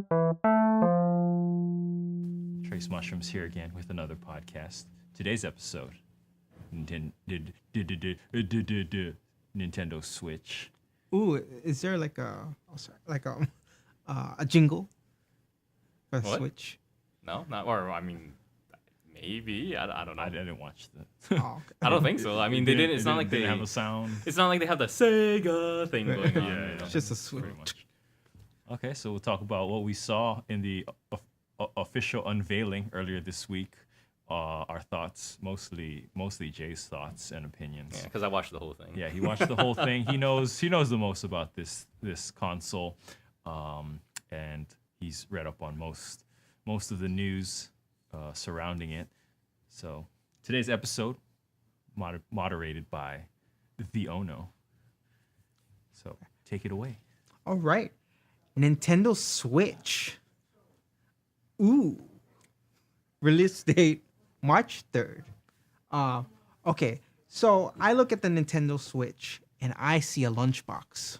Trace Mushrooms here again with another podcast. Today's episode, Nintendo Switch. Ooh, is there like a jingle for the What? Switch? No, not or I mean, maybe I don't know. I didn't watch the. Oh, okay. I don't think so. I mean, they didn't. It's not like they didn't have a sound. It's not like they have the Sega thing going on. Yeah, you know? It's just a Switch. Pretty much. Okay, so we'll talk about what we saw in the official unveiling earlier this week. Our thoughts, mostly Jay's thoughts and opinions. Yeah, because I watched the whole thing. Yeah, he watched the whole thing. He knows the most about this console, and he's read up on most of the news surrounding it. So today's episode moderated by the Ono. So take it away. All right, Nintendo Switch. Ooh, release date March 3rd. Okay, so I look at the Nintendo Switch and I see a lunchbox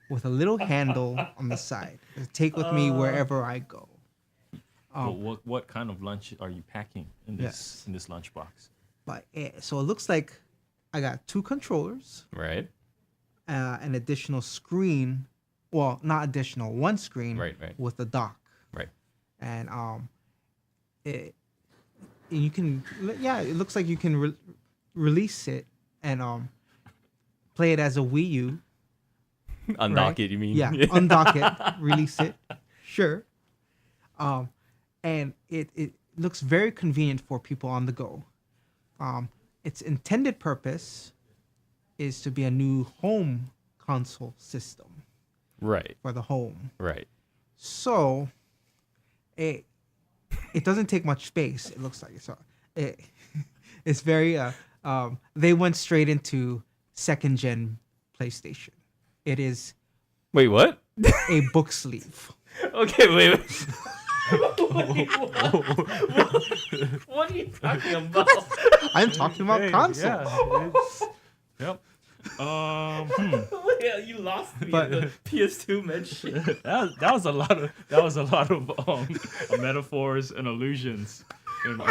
with a little handle on the side to take with me wherever I go. But what kind of lunch are you packing in this lunchbox? But so it looks like I got two controllers, Right. an additional screen. Well, not additional, one screen Right. with the dock. Right. And you can, it looks like you can release it and play it as a Wii U. Undock right? it, you mean? Yeah, undock it, release it, sure. And it looks very convenient for people on the go. Its intended purpose is to be a new home console system Right. for the home. Right. So it doesn't take much space. It looks like so. It's very they went straight into second gen PlayStation. It is Wait, what? a book sleeve. Okay, wait. What are you talking about? I'm talking about console. Yep. Yeah, you lost me But- in the PS2 mention. That was a lot of metaphors and allusions in one.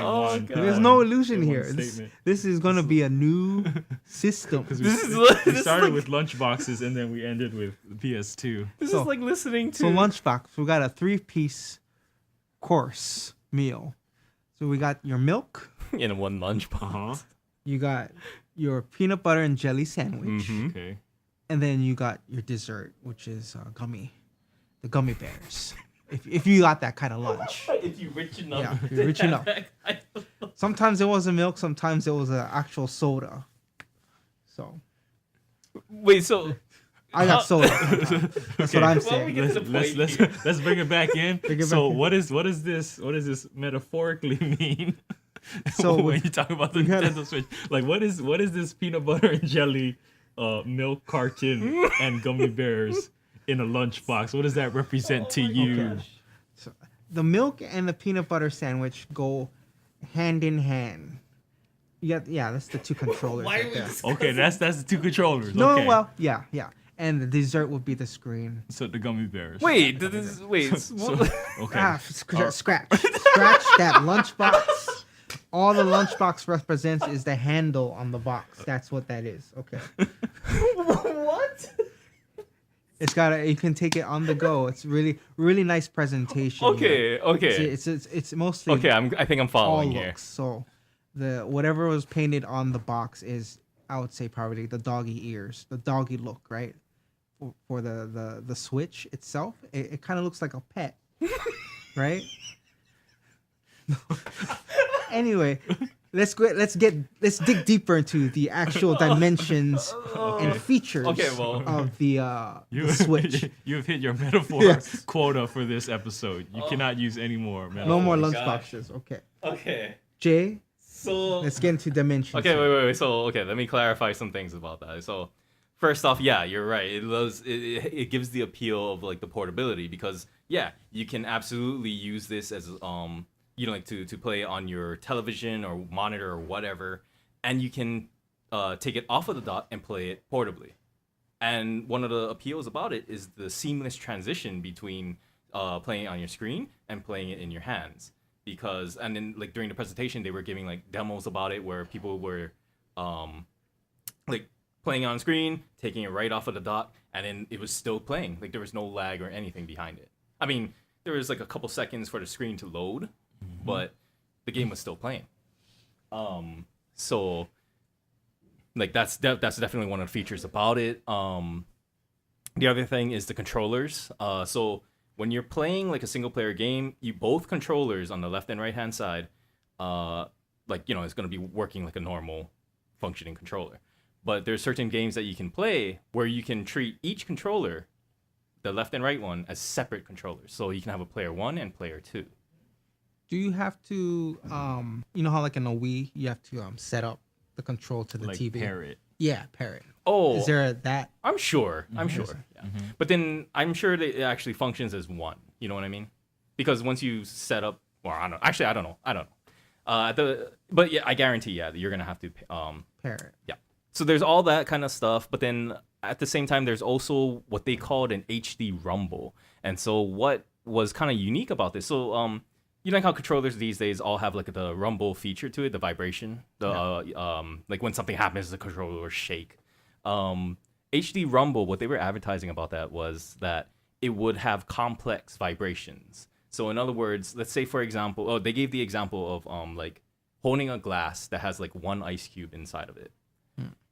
God. There's no illusion in one here. statement. This is going to be a new system. Because This is we this started is with lunchboxes and then we ended with PS2. This So- is like listening to So lunchbox, we got a 3-piece course meal. So we got your milk, in one lunchbox. Uh-huh. you got your peanut butter and jelly sandwich, Okay. and then you got your dessert, which is the gummy bears. If you got that kind of lunch. If you rich enough. Yeah, if you're rich enough. Sometimes it was a milk, sometimes it was an actual soda. So Wait, so I got soda. That's what I'm Well, we saying. get to the point here. Let's bring it back in. Bring it So back in. what does this metaphorically mean? So when you talk about the gotta- Nintendo Switch, like what is this peanut butter and jelly milk carton and gummy bears in a lunchbox? What does that represent to you? Okay. So the milk and the peanut butter sandwich go hand in hand. Yeah, that's the two controllers Why are right we there. discussing- Okay, that's the two controllers. No, okay. well, yeah. And the dessert would be the screen. So the gummy bears. Wait, So, okay. Scratch that lunchbox. All the lunchbox represents is the handle on the box. That's what that is. Okay. what? It's you can take it on the go. It's really nice presentation. Okay, okay. It's mostly Okay, I think I'm all following here. looks. So the whatever was painted on the box is, I would say, probably the doggy ears, the doggy look, right? For the Switch itself, it kind of looks like a pet, right? Anyway, let's dig deeper into the actual dimensions and features Okay, well. of the Switch. You've hit your metaphor Yes. quota for this episode. You cannot use any more. No Metaphors. more my lunchboxes. Okay, Okay. Jay, So let's get into dimensions. Okay, wait. So, okay, let me clarify some things about that. So, first off, yeah, you're right. It gives the appeal of like the portability because yeah, you can absolutely use this as like to play on your television or monitor or whatever, and you can take it off of the dock and play it portably. And one of the appeals about it is the seamless transition between playing it on your screen and playing it in your hands. Because and then like during the presentation they were giving like demos about it where people were like playing on screen, taking it right off of the dock, and then it was still playing. Like there was no lag or anything behind it. I mean, there was like a couple seconds for the screen to load, but the game was still playing. So like that's definitely one of the features about it. The other thing is the controllers. So when you're playing like a single player game, you both controllers on the left and right hand side, like it's going to be working like a normal functioning controller. But there's certain games that you can play where you can treat each controller, the left and right one, as separate controllers. So you can have a player 1 and player 2. Do you have to, you know how like in a Wii you have to set up the control to the Like TV? pair it. Yeah, pair it. Oh, Is there that? I'm sure. Yeah. But then I'm sure that it actually functions as one. You know what I mean? Because once you set up, or I don't know. Actually, I don't know. But yeah, I guarantee, yeah, that you're gonna have to Pair it. yeah. So there's all that kind of stuff, but then at the same time, there's also what they called an HD rumble. And so what was kind of unique about this? So you know like how controllers these days all have like the rumble feature to it, the vibration, like when something happens, the controller will shake. HD rumble, what they were advertising about that was that it would have complex vibrations. So in other words, let's say for example, they gave the example of like holding a glass that has like one ice cube inside of it.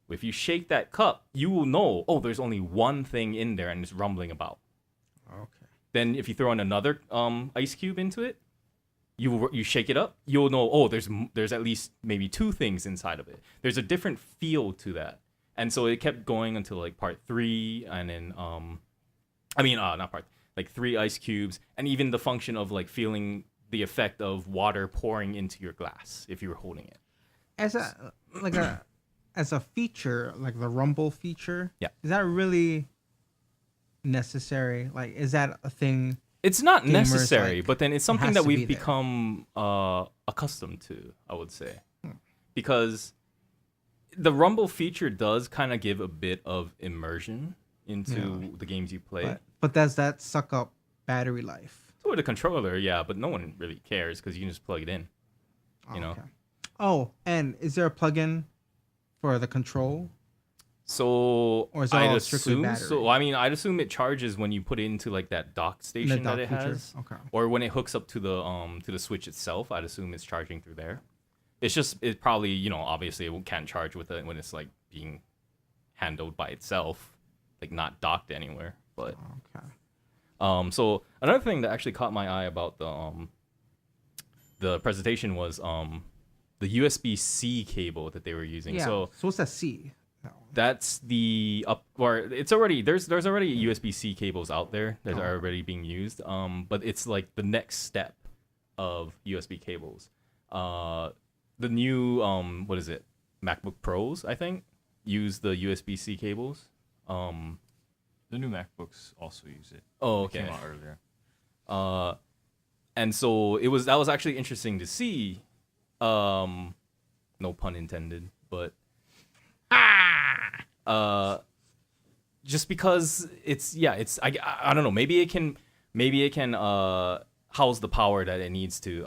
If you shake that cup, you will know, there's only one thing in there and it's rumbling about. Okay. Then if you throw in another ice cube into it, you shake it up, you'll know, there's at least maybe two things inside of it. There's a different feel to that. And so it kept going until like part 3, and then not part, like 3 ice cubes, and even the function of like feeling the effect of water pouring into your glass if you were holding it. As a feature, like the rumble feature, Yeah. is that really necessary? Like, is that a thing? It's not Gamers, necessary, like, but then it's something has that to be we've there. become accustomed to, I would say. Because the rumble feature does kind of give a bit of immersion into the games you play. But does that suck up battery life? So with a controller, yeah, but no one really cares because you can just plug it in. You know? Okay. Oh, and is there a plug-in for the control? So Or is it I'd all strictly assume battery? so. I mean, I'd assume it charges when you put it into like that dock station dock that it feature? has, Okay. or when it hooks up to the Switch itself. I'd assume it's charging through there. It's just it probably obviously it can't charge with it when it's like being handled by itself, like not docked anywhere. But Okay. so another thing that actually caught my eye about the presentation was the USB-C cable that they were using. Yeah. So So what's that C? No. that's the it's already there's already USB-C cables out there that are already being used. But it's like the next step of USB cables. The new what is it? MacBook Pros, I think, use the USB-C cables. The new MacBooks also use it. Oh, It okay. came out earlier. And so that was actually interesting to see. No pun intended, but just because I don't know, maybe it can house the power that it needs to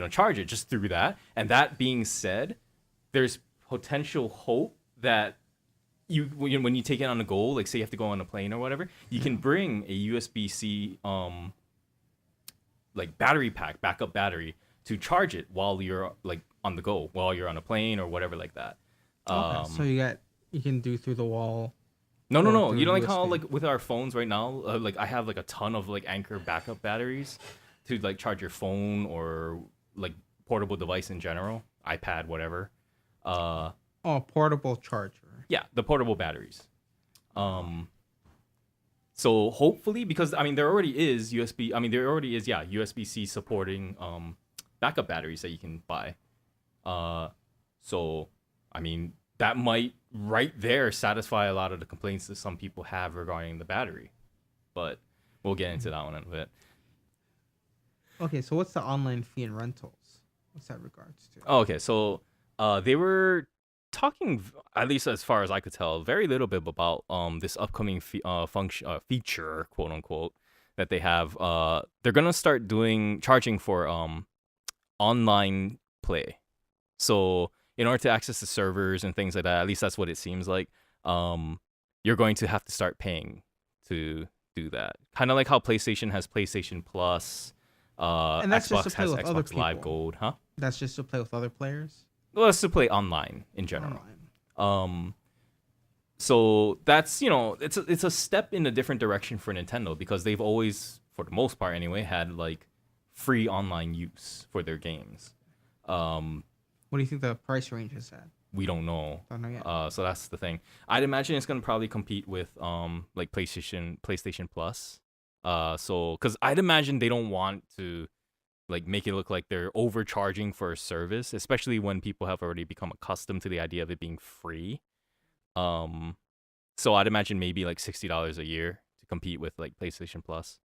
charge it just through that. And that being said, there's potential hope that when you take it on a go, like say you have to go on a plane or whatever, you can bring a USB-C like battery pack, backup battery, to charge it while you're like on the go, while you're on a plane or whatever like that. Okay. So you can do through the wall. No. through You know, like how USB. like with our phones right now, like I have like a ton of like Anker backup batteries to like charge your phone or like portable device in general, iPad, whatever. Portable charger. Yeah, the portable batteries. So hopefully, because I mean there already is USB-C supporting backup batteries that you can buy. So I mean that might right there satisfy a lot of the complaints that some people have regarding the battery. But we'll get into that one in a bit. Okay, so what's the online fee and rentals? What's that regards to? Oh, okay, so they were talking, at least as far as I could tell, very little bit about this upcoming feature, quote unquote, that they have. They're gonna start charging for online play. So in order to access the servers and things like that, at least that's what it seems like. You're going to have to start paying to do that. Kind of like how PlayStation has PlayStation Plus. And that's just to Xbox play has with other Xbox Live people. Gold, huh? That's just to play with other players. Well, it's to play online in general. Online. So that's it's a step in a different direction for Nintendo because they've always, for the most part anyway, had like free online use for their games. What do you think the price range is at? We don't know. Don't know yet. So that's the thing. I'd imagine it's gonna probably compete with like PlayStation Plus. So because I'd imagine they don't want to like make it look like they're overcharging for a service, especially when people have already become accustomed to the idea of it being free. So I'd imagine maybe like $60 a year to compete with like PlayStation Plus.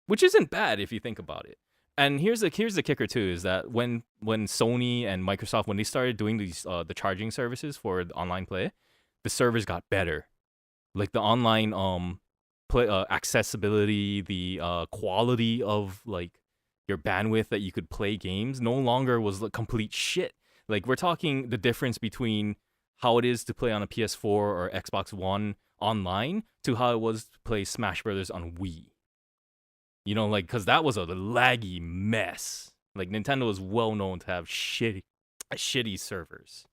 Which isn't bad if you think about it. And here's the kicker too, is that when Sony and Microsoft, when they started doing these the charging services for the online play, the servers got better. Like the online play accessibility, the quality of like your bandwidth that you could play games no longer was like complete shit. Like we're talking the difference between how it is to play on a PS4 or Xbox One online to how it was to play Smash Brothers on Wii. You know, like, because that was a laggy mess. Like, Nintendo is well known to have shitty servers.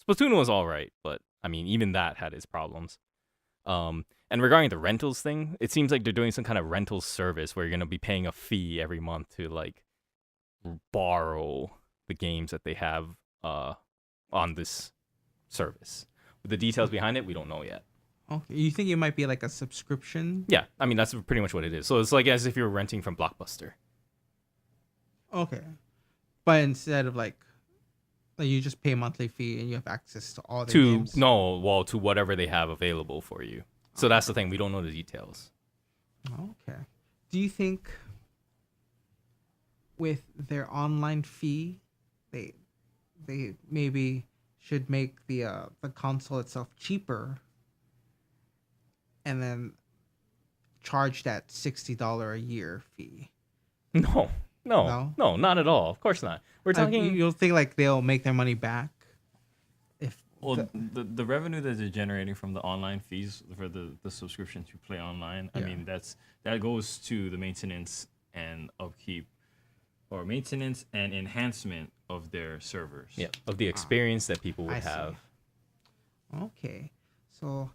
Splatoon was all right, but, I mean, even that had its problems. And regarding the rentals thing, it seems like they're doing some kind of rental service where you're going to be paying a fee every month to, like, borrow the games that they have on this service. With the details behind it, we don't know yet. Okay. You think it might be like a subscription? Yeah, I mean, that's pretty much what it is. So it's like as if you're renting from Blockbuster. Okay. But instead of like you just pay a monthly fee and you have access to all the games. To whatever they have available for you. So that's the thing. We don't know the details. Okay. Do you think with their online fee, they maybe should make the console itself cheaper, and then charge that $60 a year fee? No, not at all. Of course not. We're talking. You'll think like they'll make their money back if. Well, the revenue that they're generating from the online fees for the subscription to play online, I Yeah. mean, that goes to the maintenance and upkeep, or maintenance and enhancement of their servers. Yeah, of the experience that people would I see. have. Okay, so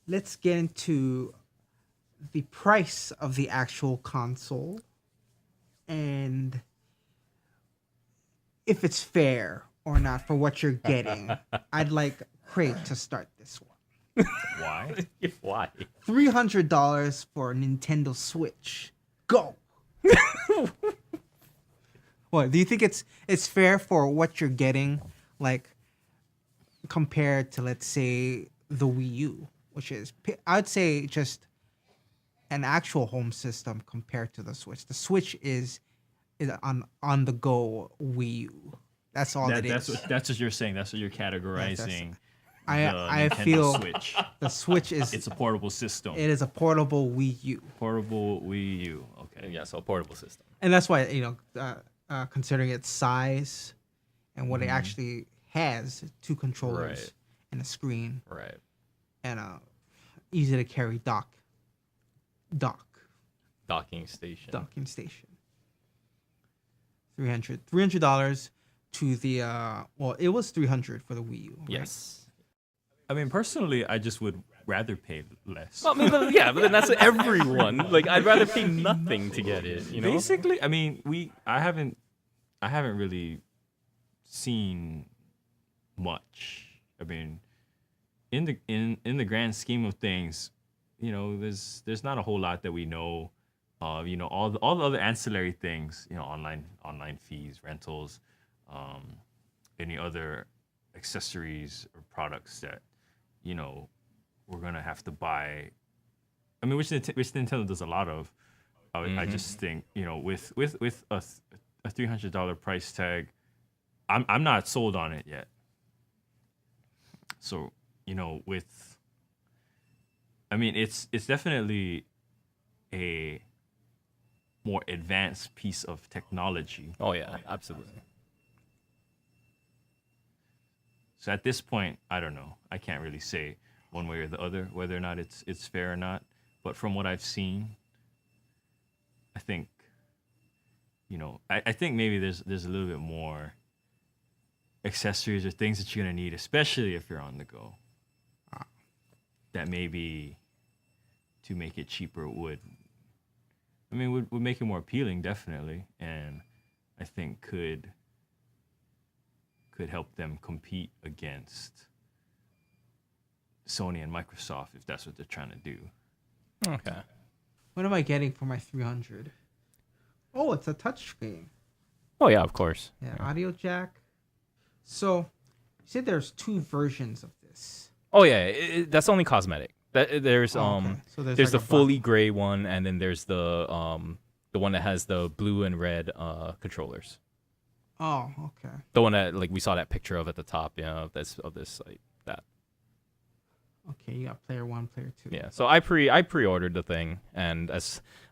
let's get into the price of the actual console and if it's fair or not for what you're getting. I'd like Craig to start this one. Why? Why? $300 for a Nintendo Switch. Go. What do you think it's fair for what you're getting, like compared to, let's say, the Wii U, which is, I'd say, just an actual home system compared to the Switch. The Switch is on the go Wii U. That's all it is. That's what you're saying. That's what you're categorizing. I Nintendo feel Switch. the Switch is It's a portable system. it is a portable Wii U, Portable Wii U. Okay. Yeah, so a portable system. and that's why considering its size and what it actually has, two controllers Right. and a screen Right. and easy to carry Docking station. docking station. $300 to the it was $300 for the Wii U. Right? Yes. I mean, personally, I just would rather pay less. Well, I mean, but then that's everyone. Like, I'd rather pay nothing to get it. You know. Basically, I mean, I haven't really seen much. I mean, in the grand scheme of things, there's not a whole lot that we know. All the other ancillary things, online fees, rentals, any other accessories or products that we're gonna have to buy. I mean, which Nintendo does a lot of. I just think with a $300 price tag, I'm not sold on it yet. So with I mean, it's definitely a more advanced piece of technology. Oh yeah, absolutely. So at this point, I don't know. I can't really say one way or the other whether or not it's fair or not. But from what I've seen, I think, I think maybe there's a little bit more accessories or things that you're gonna need, especially if you're on the go. That maybe to make it cheaper would make it more appealing, definitely, and I think could help them compete against Sony and Microsoft if that's what they're trying to do. Okay. What am I getting for my 300? Oh, it's a touchscreen. Oh yeah, of course. Yeah, audio jack. So, you said there's 2 versions of this. Oh yeah, that's only cosmetic. There's Okay. So there's like the a fully gray one, and then there's the one that has the blue and red controllers. Oh, okay. The one that like we saw that picture of at the top, of this site. That. Okay, you got player 1, player 2. Yeah. So I pre-ordered the thing, and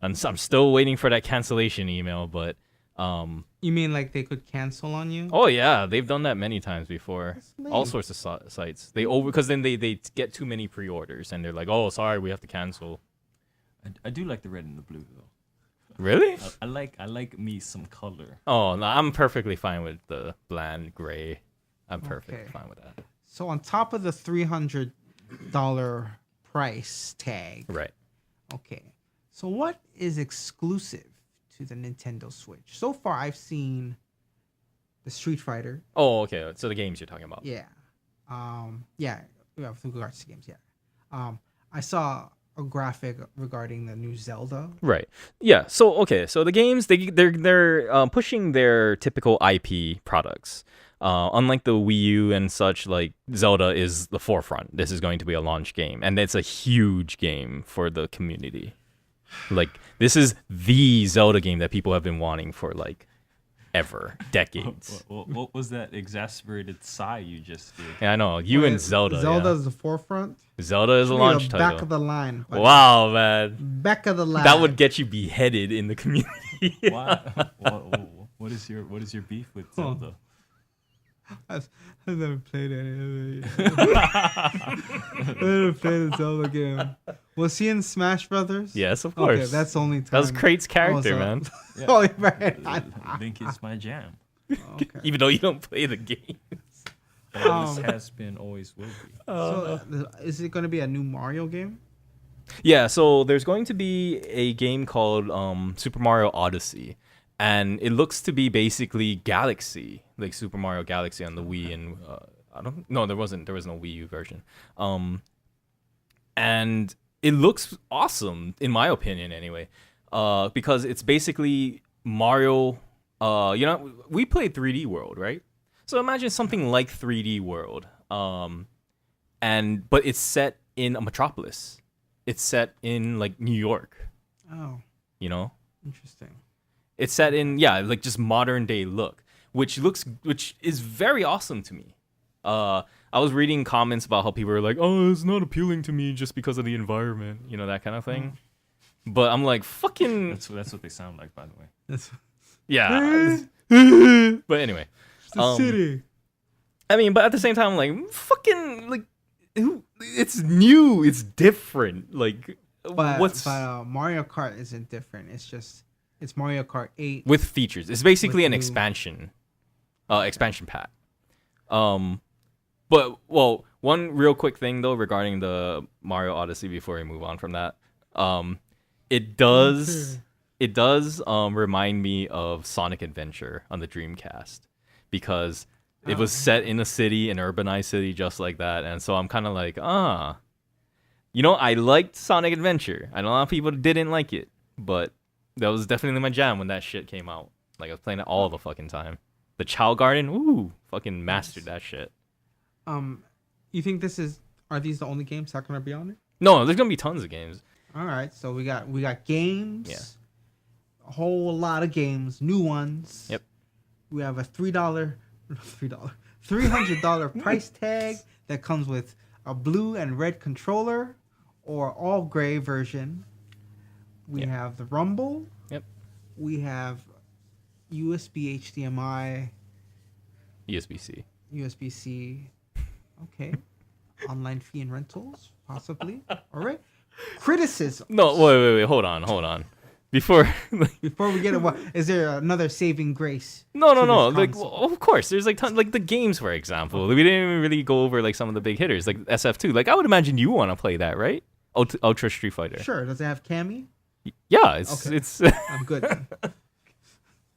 I'm still waiting for that cancellation email, but You mean like they could cancel on you? oh yeah, they've done that many times before. That's lame. All sorts of sites. Because then they get too many pre-orders, and they're like, oh sorry, we have to cancel. I do like the red and the blue though. Really? I like me some color. Oh no, I'm perfectly fine with the bland gray. I'm perfectly Okay. fine with that. So on top of the $300 price tag. Right. Okay. So what is exclusive to the Nintendo Switch? So far I've seen the Street Fighter. Oh, okay. So the games you're talking about. Yeah. Yeah, with regards to games, yeah. I saw a graphic regarding the new Zelda. Right. Yeah. So okay. So the games they're pushing their typical IP products. Unlike the Wii U and such, like Zelda is the forefront. This is going to be a launch game, and it's a huge game for the community. Like this is the Zelda game that people have been wanting for like ever, decades. What was that exasperated sigh you just did? Yeah, I know you and Zelda. Zelda's Yeah. the forefront. Zelda is a Should be launch the back title. of the line. buddy. Wow, man, Back of the line. that would get you beheaded in the community. Why? What is your beef with Zelda? I've never played any of it. I've never played a Zelda game. Was he in Smash Brothers? Yes, of course. Okay, that's the only time. That was Kratos' character, Oh, so- man. Oh, right. Link is my jam. Okay. Even though you don't play the game. Always has been, always will be. So, is it going to be a new Mario game? Yeah, so there's going to be a game called Super Mario Odyssey, and it looks to be basically Galaxy, like Super Mario Galaxy on the Wii, and there was no Wii U version. And it looks awesome in my opinion, anyway, because it's basically Mario. We played 3D World, right? So imagine something like 3D World, but it's set in a metropolis. It's set in like New York, Oh, interesting. It's set in like just modern day look, which is very awesome to me. I was reading comments about how people were like, "Oh, it's not appealing to me just because of the environment," that kind of thing. But I'm like, fucking That's what they sound like, by the way. That's yeah. But anyway, the city. I mean, but at the same time, I'm like, fucking like, it's new, it's different. Like, But what's Mario Kart isn't different. It's Mario Kart 8. with features? It's basically With an new- expansion pack. But one real quick thing though regarding the Mario Odyssey before we move on from that, it does remind me of Sonic Adventure on the Dreamcast because it was set in a city, an urbanized city, just like that, and so I'm kind of like, I liked Sonic Adventure. I know a lot of people didn't like it, but that was definitely my jam when that shit came out. Like I was playing it all the fucking time. The Chow Garden, ooh, fucking mastered that shit. You think are these the only games that are gonna be on it? No, there's gonna be tons of games. All right, so we got games. Yeah. A whole lot of games, new ones. Yep. We have a $300 price tag that comes with a blue and red controller, or all gray version. We Yep. have the Rumble. Yep. We have USB HDMI, USB-C. USB-C. Okay. Online fee and rentals, possibly. All right. Criticism. No, wait. Hold on. Before, Before we get it, is there another saving grace? no. to this Like, console? well, of course, there's like like the games, for example. We didn't even really go over like some of the big hitters, like SF2. Like, I would imagine you want to play that, right? Ultra Street Fighter. Sure. Does it have Cammy? Yeah, it's Okay. it's. I'm good.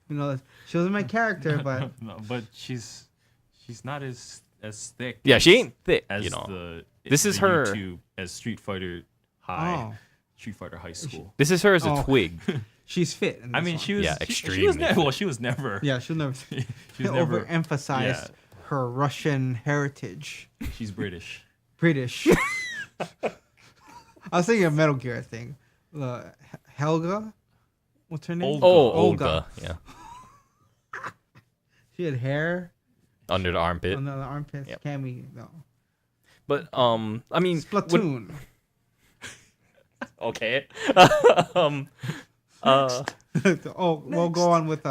then. She wasn't my character, but No, but she's not as thick. Yeah, she ain't thick, as you know. the This is the her- YouTube as Street Fighter High, oh, Street Fighter High School. This is her as a Oh. twig. she's fit. in I this mean, one. she was Yeah, she was extremely never. Well, fit. she was never. Yeah, she'll never she was never. overemphasize yeah. her Russian heritage. She's British. British. I was thinking of Metal Gear thing. Helga, what's her name? Olga. Oh, Olga. Olga. Yeah, She had hair under the armpit. on the armpits. Yep. Cammy, no. But I mean, when- Splatoon. okay. um, Oh, we'll go on with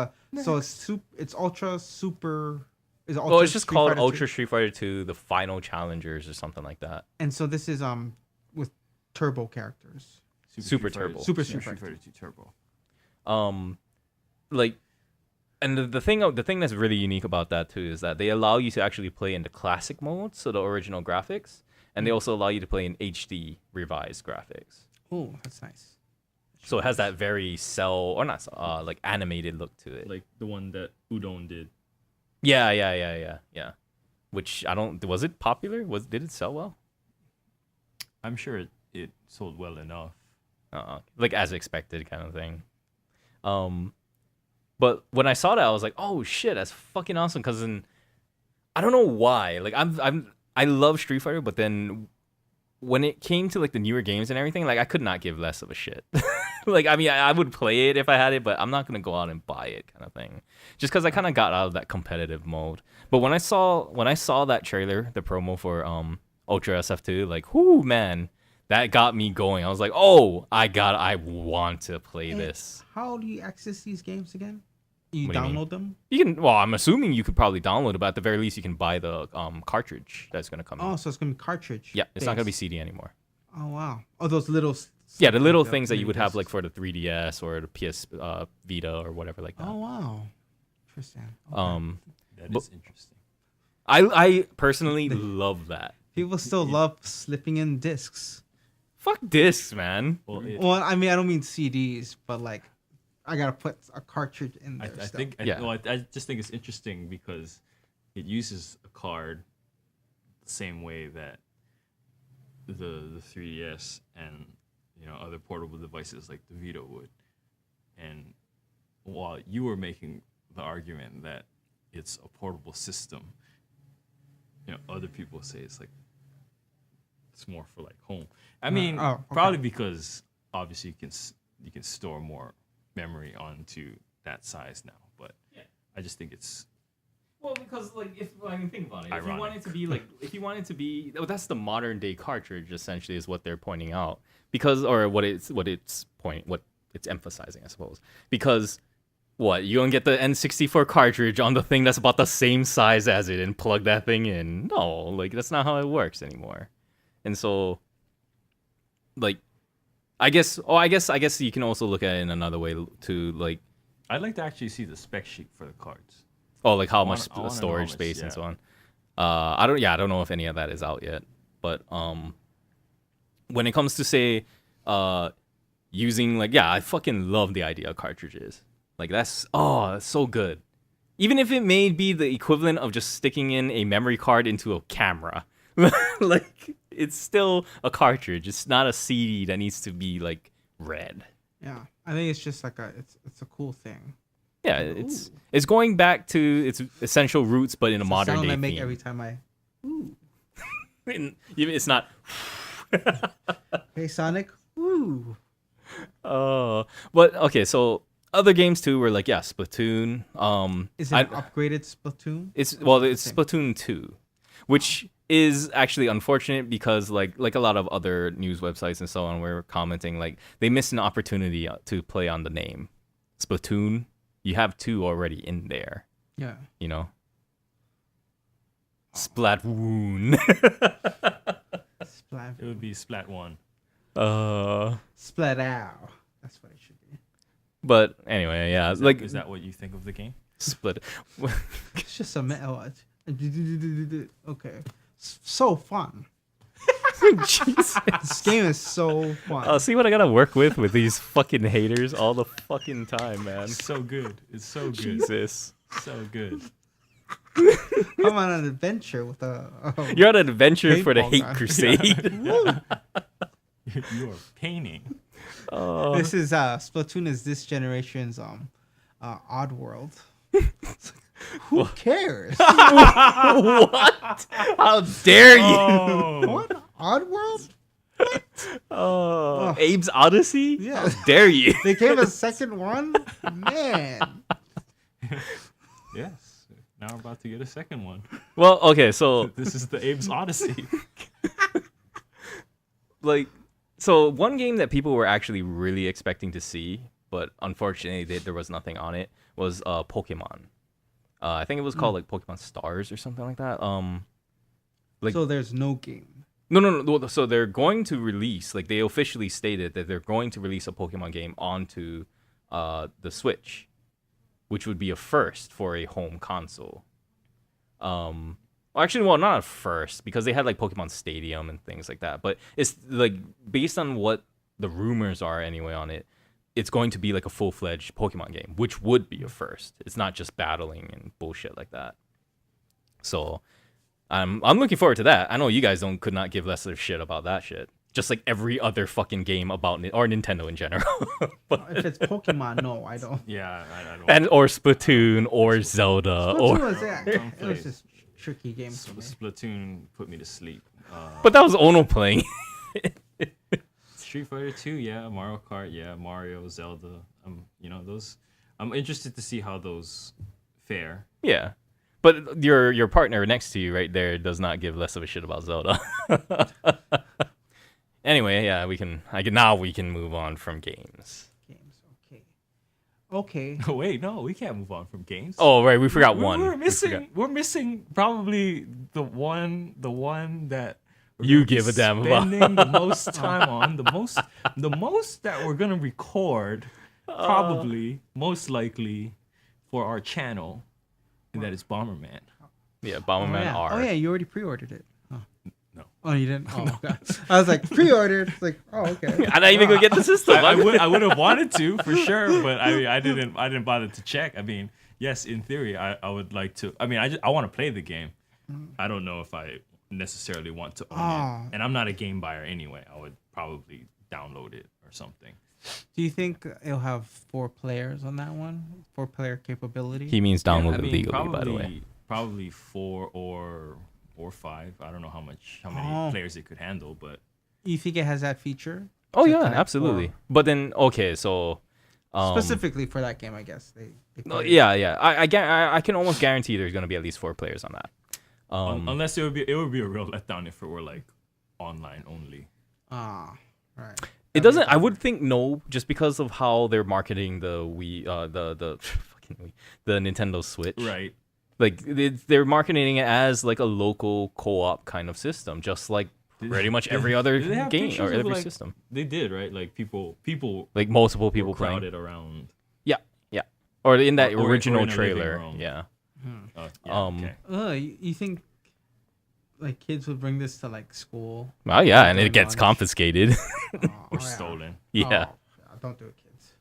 so it's ultra super. Is it ultra well, it's just Street called Fighter 2? Ultra Street Fighter 2: The Final Challengers or something like that. And so this is with turbo characters. Super Street Fighter- Turbo. Super Street Street Fighter 2 Turbo. Like, and the thing that's really unique about that too is that they allow you to actually play in the classic mode, so the original graphics, and they also allow you to play in HD revised graphics. Oh, that's nice. So it has that very like animated look to it. Like the one that Udon did. Yeah. Which was it popular? Did it sell well? I'm sure it sold well enough. Like as expected kind of thing. But when I saw that, I was like, oh shit, that's fucking awesome. Cause then I don't know why. Like I love Street Fighter, but then when it came to like the newer games and everything, like I could not give less of a shit. Like, I mean, I would play it if I had it, but I'm not gonna go out and buy it, kind of thing. Just because I kind of got out of that competitive mode. But when I saw that trailer, the promo for Ultra SF2, like, whoo, man, that got me going. I was like, oh, I want to play this. How do you access these games again? You What do you mean? download them? You can. Well, I'm assuming you could probably download it, but at the very least, you can buy the cartridge that's gonna come. Oh, in. so it's gonna be cartridge. Yeah, it's not gonna be based. CD anymore. Oh wow. Oh, those little. Yeah, the little like things that you mini would have discs. like for the 3DS or the PS Vita or whatever like that. Oh wow. Interesting. Okay. That But- is interesting. I personally love that. People still love slipping in discs. Fuck discs, man. Well, Well, I mean, I don't mean CDs, but like, I gotta put a cartridge in I there. still. think Yeah. I just think it's interesting because it uses a card the same way that the 3DS and other portable devices like the Vita would. And while you were making the argument that it's a portable system, other people say it's more for like home. I mean, oh, okay. probably because obviously you can store more memory onto that size now, but I just think it's Well, because like if I mean think about it, Ironic. if you want it to be, well, that's the modern day cartridge essentially is what they're pointing out because or what it's emphasizing, I suppose, because. What, you gonna get the N64 cartridge on the thing that's about the same size as it and plug that thing in? No, like that's not how it works anymore. And so, like, I guess you can also look at it in another way to like, I'd like to actually see the spec sheet for the cards. oh, like how I much wanna know how storage much, space and yeah. so on. I don't know if any of that is out yet, but when it comes to say, using like, yeah, I fucking love the idea of cartridges. Like that's so good. Even if it may be the equivalent of just sticking in a memory card into a camera. Like it's still a cartridge. It's not a CD that needs to be like read. Yeah, I think it's just like it's a cool thing. Yeah, it's going back to its essential roots, but in a It's the modern sound day I make theme. every time I. It's not. Hey Sonic. Woo. Oh, but okay. So other games too were like Splatoon. Is it an upgraded Splatoon? It's Splatoon 2, which is actually unfortunate because like a lot of other news websites and so on were commenting like they missed an opportunity to play on the name Splatoon. You have 2 already in there, Yeah. you know. Splatoon. Splat. It would be Splat 1. Splat out. That's what it should be. But anyway, yeah, like Is that what you think of the game? split. It's just a metal. Okay. So fun. Jesus. This game is so fun. See what I gotta work with these fucking haters all the fucking time, man. It's so good. It's so good. Jesus. So good. I'm on an adventure with a. You're on an adventure for the Paintball hate gun. crusade. You are painting. This is Splatoon is this generation's Odd World. Who cares? What? How dare you? Oh, What? Odd World? Abe's Odyssey? Yeah. How dare you? They gave a second one? Man. yes. Now we're about to get a second one. Well, okay, so This is the Abe's Odyssey. like, so one game that people were actually really expecting to see, but unfortunately there was nothing on it, was Pokemon. I think it was called like Pokemon Stars or something like that. Like- So there's no game. No. So they're going to release, like they officially stated that they're going to release a Pokemon game onto the Switch, which would be a first for a home console. Actually, well, not a first because they had like Pokemon Stadium and things like that. But it's like based on what the rumors are anyway on it, it's going to be like a full-fledged Pokemon game, which would be a first. It's not just battling and bullshit like that. So I'm looking forward to that. I know you guys could not give less of a shit about that shit. Just like every other fucking game about or Nintendo in general. But, If it's Pokemon, no, I don't. Yeah, I don't. and or Splatoon or Zelda Splatoon or was it play was it. just tricky game for me. Splatoon put me to sleep. but that was Ono playing. Street Fighter 2, yeah. Mario Kart, yeah. Mario, Zelda. Those. I'm interested to see how those fare. Yeah. But your partner next to you right there does not give less of a shit about Zelda. Anyway, yeah, now we can move on from games. Games, okay. Oh wait, no, we can't move on from games. Oh right, we forgot one. We're We missing. forgot. We're missing probably the one that we're You gonna be give a damn about. spending the most time on, the most that we're gonna record, probably most likely for our channel, and that is Bomberman. Yeah, Bomberman yeah. R. Oh yeah, you already pre-ordered it. Oh. No. Oh, you didn't. Oh, God. I was like pre-ordered. It's like, oh, okay. I'm not even gonna get the system. I would have wanted to for sure, but I didn't bother to check. I mean, yes, in theory, I would like to. I mean, I want to play the game. I don't know if I necessarily want to own Ah. it, and I'm not a game buyer anyway. I would probably download it or something. Do you think it'll have 4 players on that one? 4-player capability? He means download I it mean, legally, by the way. probably 4 or 5. I don't know how many Oh. players it could handle, but You think it has that feature? Oh to yeah, connect absolutely. 4? But then okay, so Specifically for that game, I guess. They no, put it- yeah. I can almost guarantee there's gonna be at least 4 players on that. unless it would be a real letdown if it were like online only. Ah, right. It doesn't. I would think no, just because of how they're marketing the Wii, the fucking Wii, the Nintendo Switch. Right. Like they're marketing it as like a local co-op kind of system, just like pretty much every other Did they have game pictures or of, every like- system. They did, right? Like people Like multiple people were playing. crowded around. Yeah. Or in that Or original in a living trailer. room. Yeah. Yeah, Um, okay. You think like kids would bring this to like school? Well, yeah, and it During gets launch? confiscated. Oh, Or yeah. stolen. Yeah. Oh, don't do it, kids.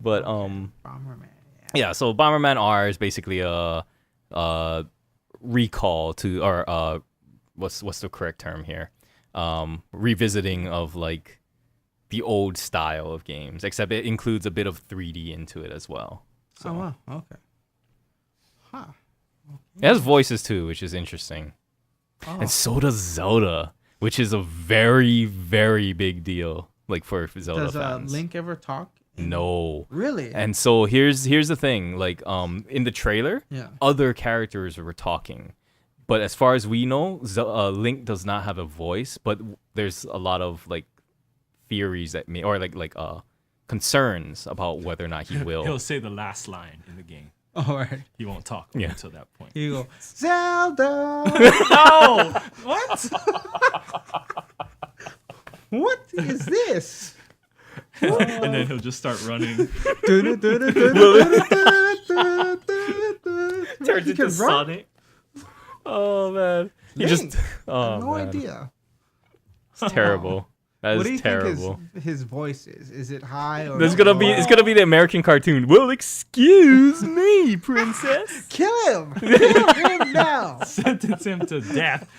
But Bomberman. Yeah. yeah, so Bomberman R is basically a recall to or what's the correct term here? Revisiting of like the old style of games, except it includes a bit of 3D into it as well. So Oh wow. Okay. Huh. it has voices too, which is interesting. Oh. And so does Zelda, which is a very, very big deal. Like for Zelda Does fans. Link ever talk? No. Really? And so here's the thing, like in the trailer, yeah. other characters were talking, But as far as we know, Link does not have a voice. But there's a lot of like theories that may, or like concerns about whether or not he will. He'll say the last line in the game. All right. He won't talk Yeah. until that point. Here you go. Zelda. No! What? What is this? And then he'll just start running. Turns He can into run? Sonic. Oh man, he Link. just oh No man. idea. It's terrible. That What do you is terrible. think his voice is? Is it high or? There's gonna be it's gonna be the American cartoon. Well, excuse me, princess. Kill him! Kill him now! Sentence him to death.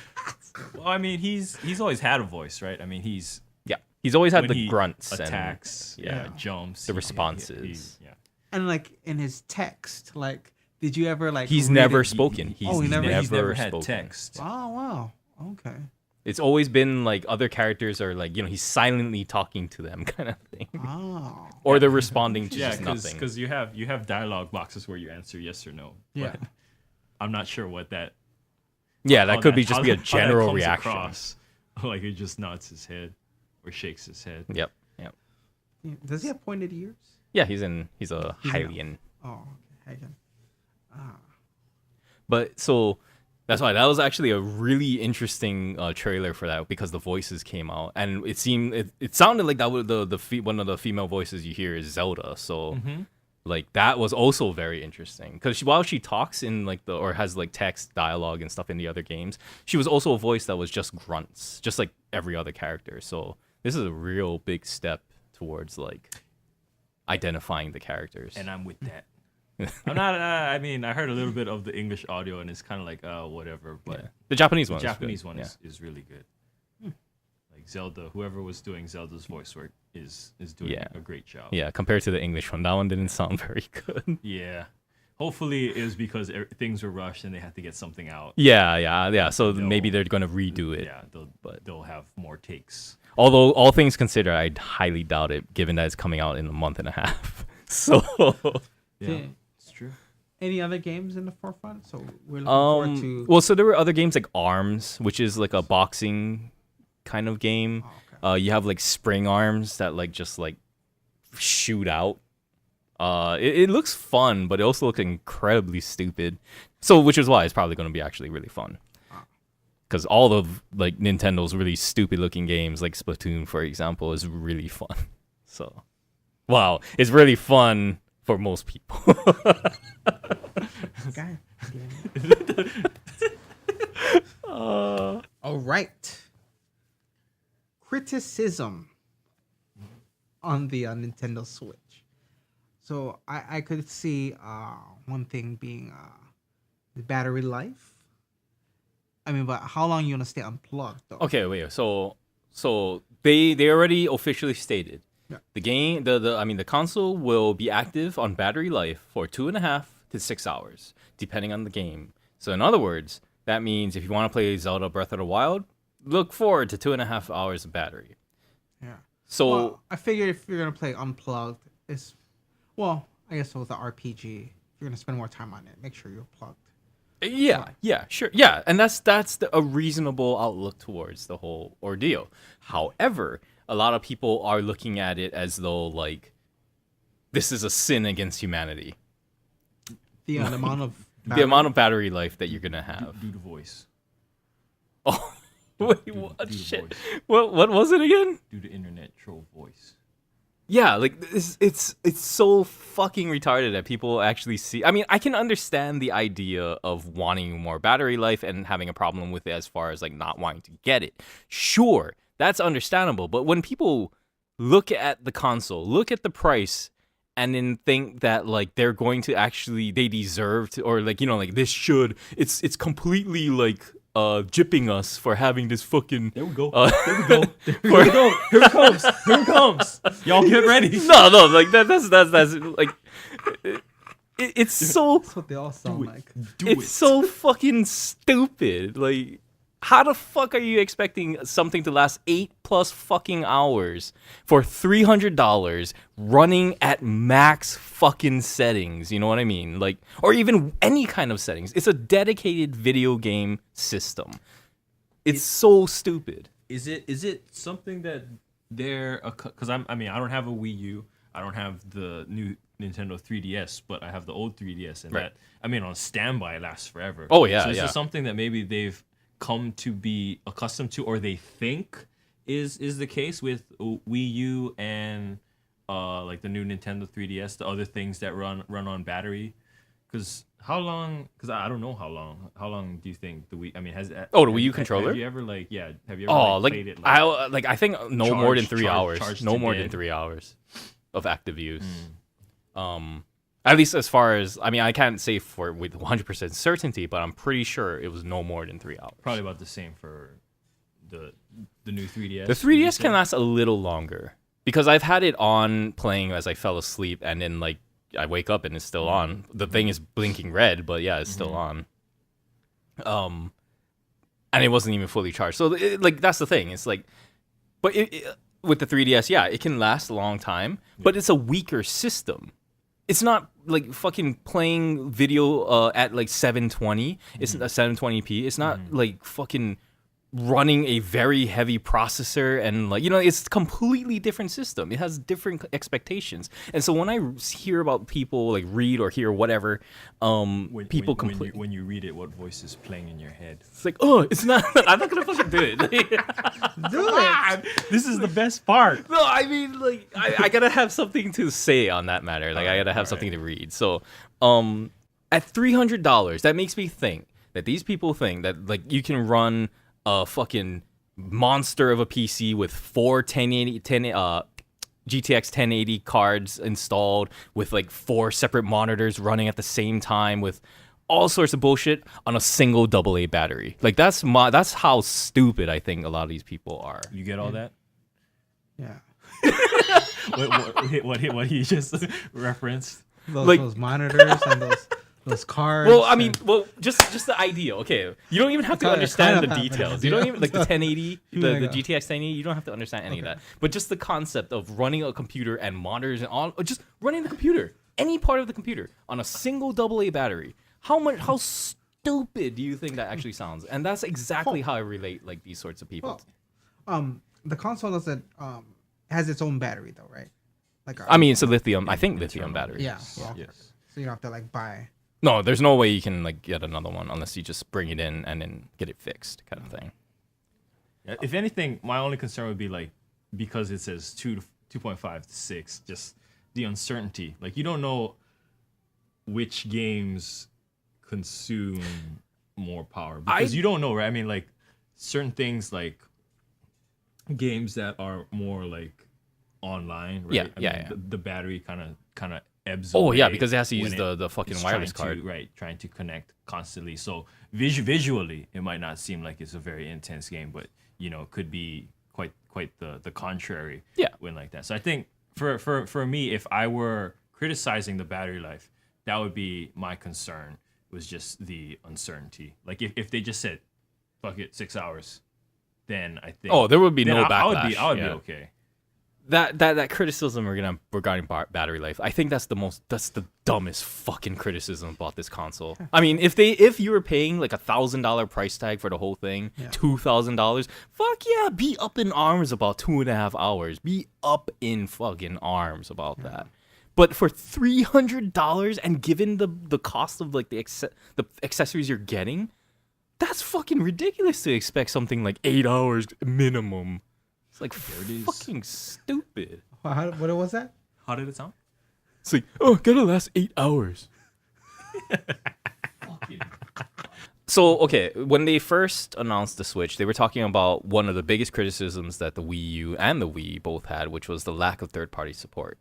Well, I mean, he's always had a voice, right? I mean, he's Yeah, he's always had when the he grunts attacks, Yeah. jumps, The responses. yeah. And like in his text, like, did you ever like? He's read never it? spoken. He's he never- He's never had spoken. text. Wow! Wow! Okay. It's always been like other characters are like he's silently talking to them kind of thing, Oh. or they're responding to Yeah, just nothing. because you have dialogue boxes where you answer yes or no. Yeah. But I'm not sure what that. Yeah, how that could be how just be a how that general comes reaction. across. Like he just nods his head or shakes his head. Yep. Yeah. Does he have pointed ears? Yeah, he's a He's an- Hylian. Oh, okay. Hagen. But so that's why that was actually a really interesting trailer for that because the voices came out and it sounded like that was one of the female voices you hear is Zelda. So like that was also very interesting because while she talks in like or has like text dialogue and stuff in the other games, she was also a voice that was just grunts, just like every other character. So this is a real big step towards like identifying the characters. And I'm with that. I'm not. I mean, I heard a little bit of the English audio, and it's kind of like, whatever. But Yeah. The Japanese one, the is Japanese good. one Yeah. is really good. Like Zelda, whoever was doing Zelda's voice work is doing Yeah. a great job. Yeah, compared to the English one, that one didn't sound very good. Yeah. Hopefully, it was because things were rushed and they had to get something out. Yeah. So They'll- maybe they're gonna redo it. Yeah, they'll have more takes. Although all things considered, I highly doubt it, given that it's coming out in a month and a half. So, Yeah. it's true. Any other games in the forefront? So we're looking forward to. well, so there were other games like Arms, which is like a boxing kind of game. Oh, okay. You have like Spring Arms that like just like shoot out. It looks fun, but it also looks incredibly stupid. So, which is why it's probably going to be actually really fun. Because all of like Nintendo's really stupid looking games, like Splatoon, for example, is really fun. So, wow, it's really fun for most people. Okay. All right. Criticism on the Nintendo Switch. So I could see one thing being the battery life. I mean, but how long you gonna stay unplugged though? Okay, wait. So they already officially stated Yeah. the game. The console will be active on battery life for 2.5 to 6 hours, depending on the game. So in other words, that means if you want to play Zelda Breath of the Wild, look forward to 2.5 hours of battery. Yeah. So Well, I figured if you're gonna play unplugged, I guess with the RPG, if you're gonna spend more time on it, make sure you're plugged. yeah, sure, and that's a reasonable outlook towards the whole ordeal. However, a lot of people are looking at it as though like this is a sin against humanity. The amount of The amount of battery life that you're gonna have. Do the voice. Oh, wait, Do what the shit? voice. What was it again? Do the internet troll voice. Yeah, like it's so fucking retarded that people actually see. I mean, I can understand the idea of wanting more battery life and having a problem with it as far as like not wanting to get it. Sure, that's understandable. But when people look at the console, look at the price, and then think that like they're going to actually they deserve to, or like like this should it's completely like gypping us for having this fucking There we go. there we go. Here we go. Here it comes. Here it comes. Y'all get ready. no like that's like it's so That's what they all sound like. Do it's so fucking stupid. Like how the fuck are you expecting something to last 8+ fucking hours for $300 running at max fucking settings? You know what I mean? Like, or even any kind of settings. It's a dedicated video game system. It's so stupid. Is it something that they're because I mean I don't have a Wii U, I don't have the new Nintendo 3DS, but I have the old 3DS, and Right. that I mean on standby it lasts forever. Oh, yeah, So is yeah. this something that maybe they've come to be accustomed to, or they think is the case with Wii U and like the new Nintendo 3DS, the other things that run on battery? Because how long? Because I don't know how long. How long do you think the Wii? I mean, has Oh, the Wii U controller? Have you ever like yeah? Have you ever Oh, like, like played it? I think no more than charged- 3 hours. charged No to more than dead. 3 hours of active use. At least as far as I mean, I can't say for with 100% certainty, but I'm pretty sure it was no more than 3 hours. Probably about the same for the new 3DS. The 3DS can last a little longer because I've had it on playing as I fell asleep, and then like I wake up and it's still on. The thing is blinking red, but yeah, it's still on. And it wasn't even fully charged. So like that's the thing. It's like, but with the 3DS, yeah, it can last a long time, but it's a weaker system. It's not like fucking playing video at like 720. It's a 720p. It's not like fucking running a very heavy processor, and like, you know, it's a completely different system. It has different expectations. And so when I hear about people like read or hear whatever, people complain. when you read it, what voice is playing in your head? It's like, oh, it's not. I'm not gonna fucking do it. Do it. This is the best part. No, I mean, like, I gotta have something to say on that matter. Like, I gotta have alright. something to read. So, at $300, that makes me think that these people think that like you can run a fucking monster of a PC with four GTX 1080 cards installed, with like 4 separate monitors running at the same time, with all sorts of bullshit on a single AA battery. Like that's how stupid I think a lot of these people are. You get all that? Yeah. What he just referenced? Those monitors and those cards. Well, I mean, and- well, just the idea. Okay, you don't even have to Kind of understand the have an details. idea. You don't even like the 1080, the Yeah. GTX 1080. You don't have to understand any of that. But just the concept of running a computer and monitors and all, or just running the computer, any part of the computer on a single AA battery. How stupid do you think that actually sounds? And that's exactly how I relate like these sorts of people. Well, the console doesn't has its own battery though, right? Like I mean, it's a lithium. I think lithium battery. yeah. Well, Yes. So you don't have to like buy. No, there's no way you can like get another one unless you just bring it in and then get it fixed, kind of thing. Yeah, if anything, my only concern would be like because it says 2.5 to 6, just the uncertainty. Like you don't know which games consume more power because you don't know, right? I mean, like certain things like games that are more like online, right? Yeah, I mean, yeah. The battery kind of ebbs. Oh yeah, away because it has to use when the fucking it's wireless trying card. to, trying to connect constantly. So visually, it might not seem like it's a very intense game, but you know, it could be quite the contrary. Yeah. When like that. So I think for me, if I were criticizing the battery life, that would be my concern. Was just the uncertainty. Like if they just said, "Fuck it, 6 hours," then I think. Oh, there would be then no I would backlash. I would yeah. be okay. That criticism regarding battery life, I think that's the dumbest fucking criticism about this console. I mean, if you were paying like $1,000 price tag for the whole thing, $2,000, fuck yeah, be up in arms about 2.5 hours. Be up in fucking arms about that. But for $300 and given the cost of like the accessories you're getting, that's fucking ridiculous to expect something like 8 hours minimum. It's like it is. fucking stupid. What was that? How did it sound? It's like, oh, gotta last 8 hours. So, okay, when they first announced the Switch, they were talking about one of the biggest criticisms that the Wii U and the Wii both had, which was the lack of third-party support.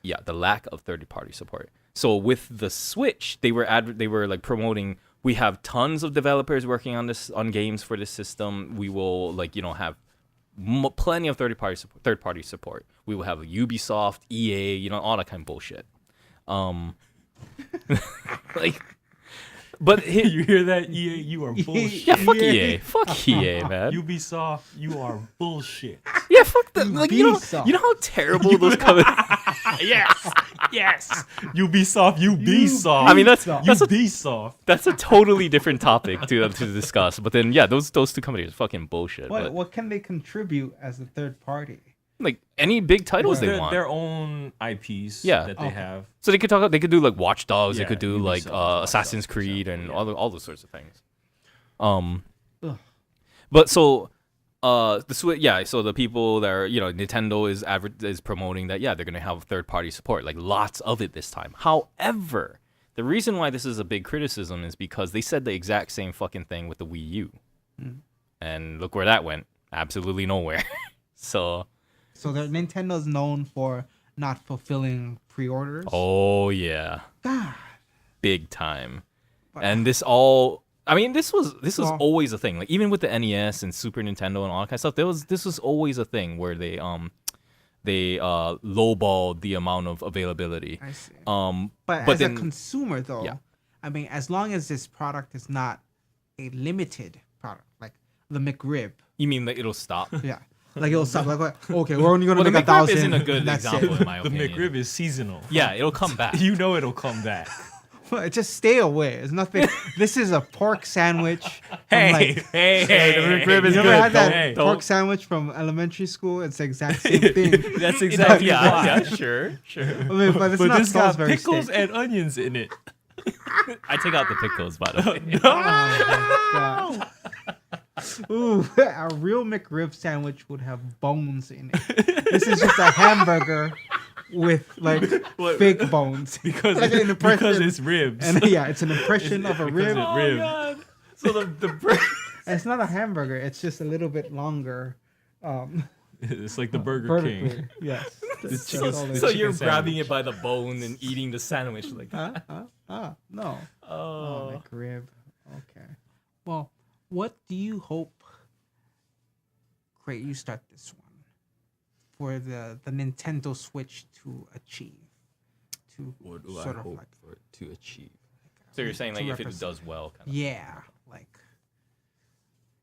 Yeah, the lack of third-party support. So with the Switch, they were like promoting, we have tons of developers working on games for this system. We will like, you know, have plenty of third-party support. We will have Ubisoft, EA, you know, all that kind of bullshit. Like But You hear that, EA? You are bullshit. yeah, fuck Yeah. EA. Fuck EA, man. Ubisoft, you are bullshit. Yeah, fuck that. Like, you know Ubisoft. how terrible those companies. Yes, yes. Ubisoft, Ubisoft. I mean, that's Ubisoft. a totally different topic to discuss. But then, yeah, those two companies are fucking bullshit. But What can they contribute as a third party? like any big titles they Their, want. their own IPs Yeah. that they Okay. have. So they could do like Watch Dogs. They Yeah, could do like Ubisoft, Watch Assassin's Dogs, Creed for and example, all those sorts of things. Ugh. But so the Switch, yeah. So the people that are, Nintendo is promoting that, yeah, they're gonna have third party support, like lots of it this time. However, the reason why this is a big criticism is because they said the exact same fucking thing with the Wii U, and look where that went. Absolutely nowhere. So. So Nintendo's known for not fulfilling pre-orders. Oh yeah. God. Big time. But- And this was Well- always a thing. Like even with the NES and Super Nintendo and all that kind of stuff, this was always a thing where they lowballed the amount of availability. I see. But But as then a consumer, though, yeah. I mean, as long as this product is not a limited product, like the McRib, you mean that it'll stop? yeah, like it'll stop. Like, okay, we're only gonna Well, the make McRib 1,000. isn't a good and that's example it. in my The opinion. McRib is seasonal. Yeah, it'll come back. You know it'll come back. Just stay away. It's nothing. This is a pork sandwich. from, Hey, like, hey, the McRib is you ever good. had that Hey, pork sandwich from elementary school? It's the exact same thing. That's exactly yeah, why. yeah, sure. I mean, but it's But not this got Salisbury pickles steak. and onions in it. I take out the pickles, by the way. Oh, my God. Ooh, a real McRib sandwich would have bones in it. This is just a hamburger with like What? fake bones. Because, Like an impression. because it's ribs. And yeah, it's an impression of a Because rib. it rib. God. So the And it's not a hamburger. It's just a little bit longer. It's like the Burger King. Vertically. Yes. That's chicken- all it so is. you're chicken grabbing sandwich. it by the bone and eating the sandwich like that. No. Oh, Oh. McRib. Okay. Well, what do you hope? Great, you start this one. For the Nintendo Switch to achieve. To What do sort I of hope like, for it to achieve? So you're saying to like if it represent- does well, kind of. Yeah, like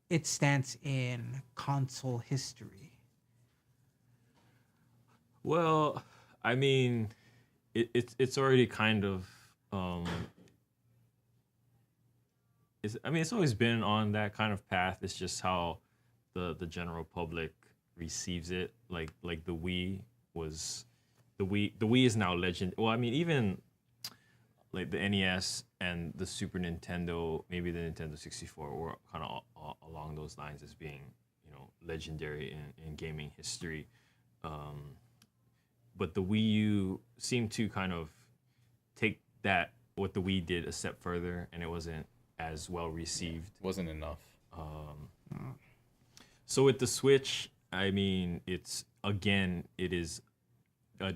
it stands in console history. Well, I mean, it's already kind of it's always been on that kind of path. It's just how the general public receives it. Like the Wii is now legend. Well, I mean, even like the NES and the Super Nintendo, maybe the Nintendo 64 were kind of along those lines as being, legendary in gaming history. But the Wii U seemed to kind of take what the Wii did a step further, and it wasn't as well received. Wasn't enough. So with the Switch, I mean, it is a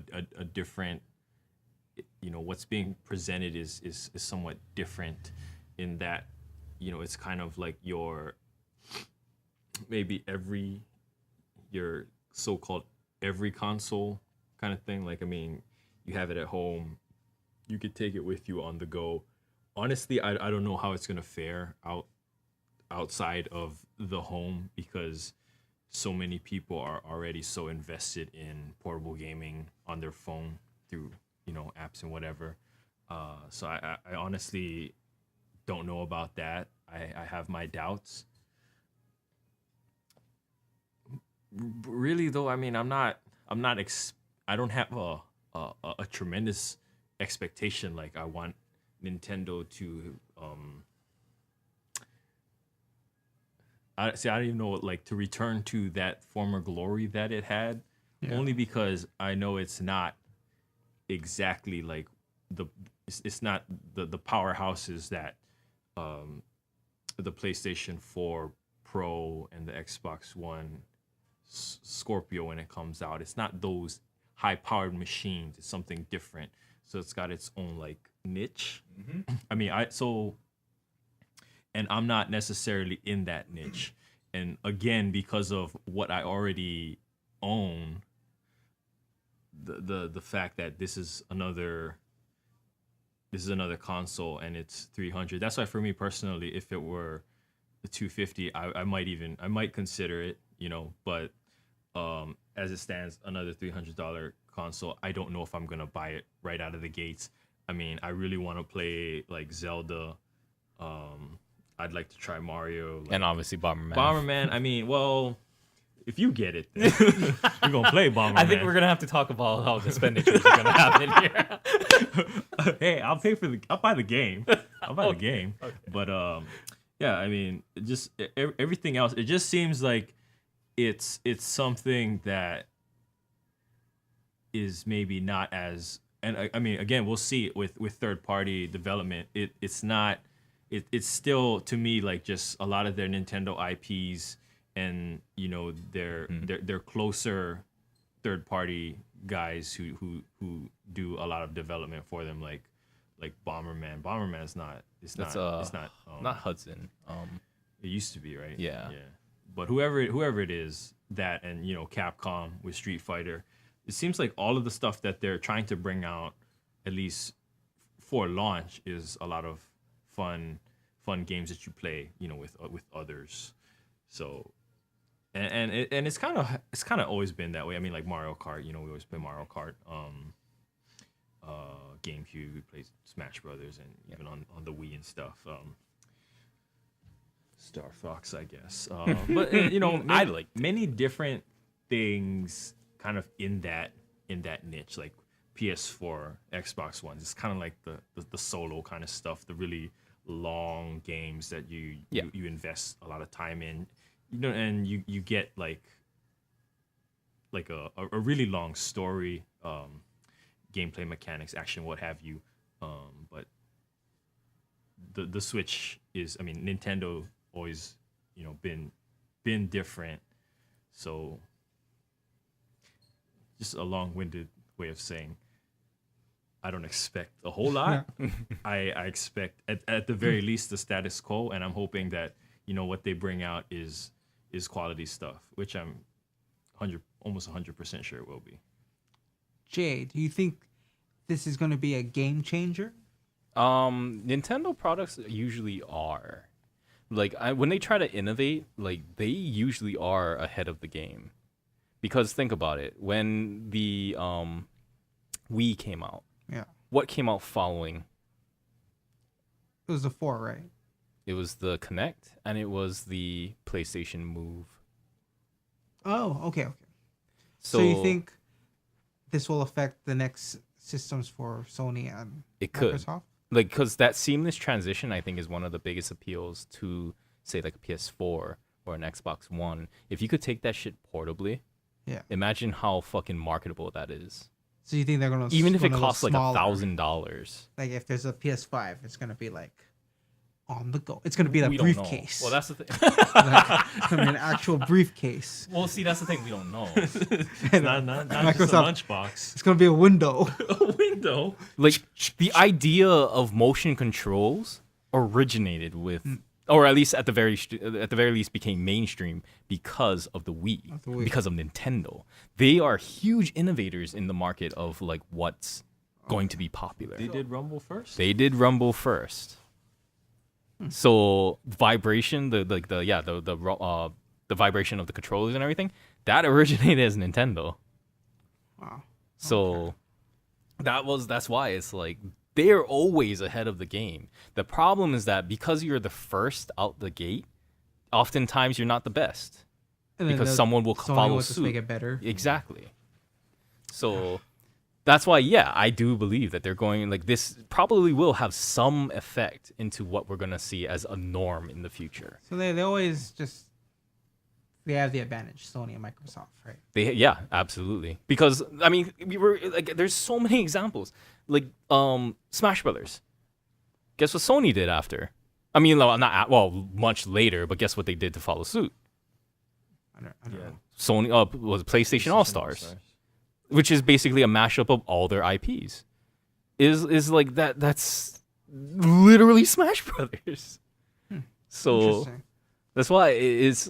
different, what's being presented is somewhat different in that, it's kind of like your so-called every console kind of thing. Like, I mean, you have it at home, you could take it with you on the go. Honestly, I don't know how it's gonna fare outside of the home, because so many people are already so invested in portable gaming on their phone through apps and whatever. So I honestly don't know about that. I have my doubts. Really though, I mean, I don't have a tremendous expectation. Like, I want Nintendo to I don't even know, like, to return to that former glory that it had. Yeah. Only because I know it's not exactly like it's not the powerhouses that the PlayStation 4 Pro and the Xbox One Scorpio when it comes out. It's not those high-powered machines. It's something different. So it's got its own like niche. I mean, and I'm not necessarily in that niche. And again, because of what I already own, the fact that this is another this is another console and it's 300. That's why for me personally, if it were the 250, I might consider it, but as it stands, another $300 console, I don't know if I'm gonna buy it right out of the gates. I mean, I really want to play like Zelda. I'd like to try Mario. And obviously Bomberman. Bomberman. I mean, well, if you get it, then you're gonna play Bomberman. I think we're gonna have to talk about how the expenditures are gonna happen here. Hey, I'll buy the game. I'll buy the game. Okay. But yeah, I mean, everything else. It just seems like it's something that is maybe not as. And I mean, again, we'll see with third party development. It's not. It's still to me like just a lot of their Nintendo IPs, and their closer third party guys who do a lot of development for them, like Bomberman. Bomberman's not. It's not. Not Hudson. It used to be, right? Yeah. Yeah. But whoever it is, that and Capcom with Street Fighter, it seems like all of the stuff that they're trying to bring out, at least for launch, is a lot of fun games that you play, with others. So, and it's kind of always been that way. I mean, like Mario Kart, we always play Mario Kart. GameCube, we play Smash Brothers, and even on the Wii and stuff. Star Fox, I guess. But I like many different things kind of in that niche, like PS4, Xbox One. It's kind of like the solo kind of stuff, the really long games that you invest a lot of time in, and you get like a really long story, gameplay mechanics, action, what have you. But the Switch is, I mean, Nintendo always been different. So just a long-winded way of saying I don't expect a whole lot. I expect at the very least the status quo, and I'm hoping that what they bring out is quality stuff, which I'm almost 100% sure it will be. Jay, do you think this is going to be a game changer? Nintendo products usually are. Like when they try to innovate, like they usually are ahead of the game. Because think about it, when the Wii came out, what came out following? It was the 4, right? It was the Kinect, and it was the PlayStation Move. Oh, okay. So you think this will affect the next systems for Sony and Microsoft? Like, because that seamless transition, I think, is one of the biggest appeals to, say, like a PS4 or an Xbox One. If you could take that shit portably, imagine how fucking marketable that is. So you think they're gonna even if it costs like smaller? $1,000? Like if there's a PS5, it's gonna be like on the go. It's gonna be a briefcase. Well, that's the thing. I mean, an actual briefcase. Well, see, that's the thing. We don't know. It's not just a lunchbox. It's gonna be a window. A window. Like the idea of motion controls originated with, or at least at the very least became mainstream because of the Wii, because of Nintendo. They are huge innovators in the market of like what's going to be popular. They did Rumble first. So vibration, the vibration of the controllers and everything, that originated as Nintendo. Wow. So that's why it's like they're always ahead of the game. The problem is that because you're the first out the gate, oftentimes you're not the best. Because someone will follow suit. Just make it better. Exactly. So that's why, I do believe that they're going, like, this probably will have some effect into what we're going to see as a norm in the future. So they always they have the advantage, Sony and Microsoft, right? Absolutely. Because, I mean, there's so many examples. Like, Smash Brothers. Guess what Sony did after? I mean, much later, but guess what they did to follow suit? I don't know. Sony was PlayStation All-Stars, which is basically a mashup of all their IPs. Is like that. That's literally Smash Brothers. So that's why it's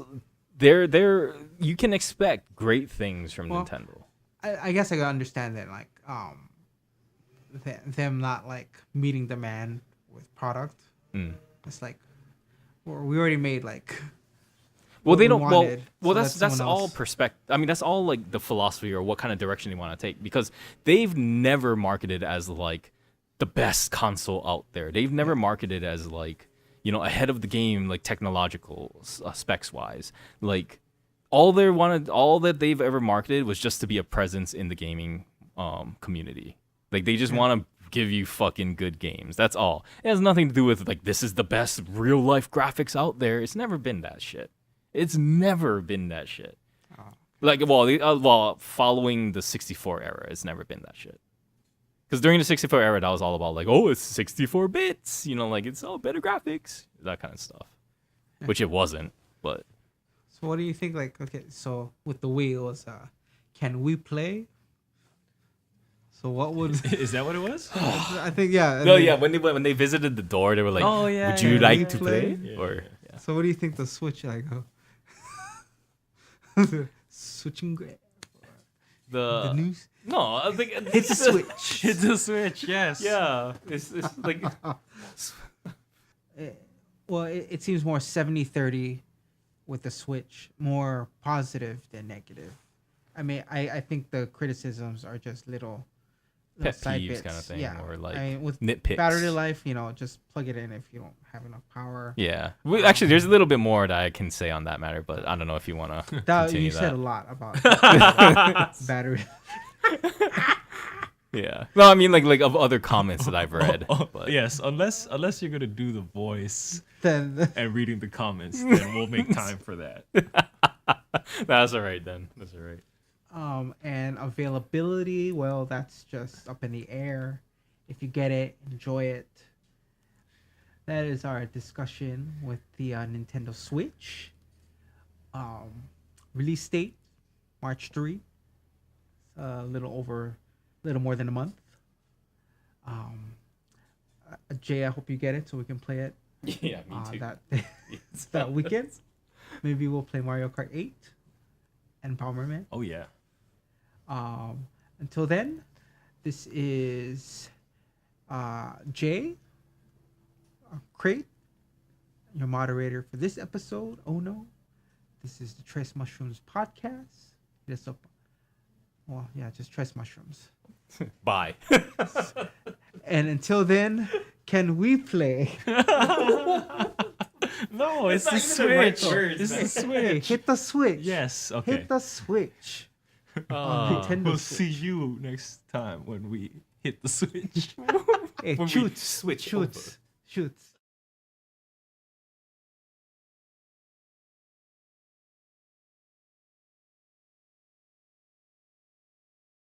there. You can expect great things from Nintendo. I guess I can understand that. Like, them not like meeting demand with product. Mm. It's like, well, we already made like. Well, what they we don't. Well, wanted, so that's let someone all else- perspective. I mean, that's all like the philosophy or what kind of direction they want to take, because they've never marketed as like the best console out there. They've never marketed as like, you know, ahead of the game, like technological specs wise. Like all that they've ever marketed was just to be a presence in the gaming community. Like they just want to give you fucking good games. That's all. It has nothing to do with like this is the best real life graphics out there. It's never been that shit. It's never been that shit. Like, well, following the 64 era, it's never been that shit. Because during the 64 era, that was all about like, oh, it's 64 bits, you know, like it's better graphics, that kind of stuff. Which it wasn't, but So what do you think? Like, okay, so with the Wii, it was, can we play? So what would Is that what it was? I think? Yeah. no, yeah. When they visited the door, they were like, Oh, yeah, would you yeah, like yeah. to Play? play? Yeah, Or yeah. yeah. So what do you think the Switch like? Switching the the news. no, I think Hit the Switch. Hit the switch. Yes. Yeah, it's like Well, it seems more 70-30 with the Switch, more positive than negative. I mean, I think the criticisms are just little Pet side peeves bits. kinda thing, Yeah. or, like, I mean, with nitpicks. battery life, you know, just plug it in if you don't have enough power. yeah. Actually, there's a little bit more that I can say on that matter, but I don't know if you want to That continue you that. said a lot about battery. Yeah. No, I mean like of other comments that I've read. But Yes, unless you're gonna do the voice Then and reading the comments, then we'll make time for that. that's all right then. That's all right. and availability, well, that's just up in the air. If you get it, enjoy it. That is our discussion with the Nintendo Switch. Release date March 3. A little more than a month. Jay, I hope you get it so we can play it Yeah, me too. that weekend. Maybe we'll play Mario Kart 8 and Bomberman. Oh yeah. Until then, this is Jay, Crate, your moderator for this episode. Oh no, this is the Trace Mushrooms podcast. Hit us up. Well, yeah, just Trace Mushrooms. Bye. And until then, can we play? No, it's not the even the right switch. words, It's man. the Hey, switch. hit the switch. Yes. Okay. Hit the switch. on Nintendo We'll Switch. see you next time when we hit the switch. Hey, When we shoots, switch shoots, shoots.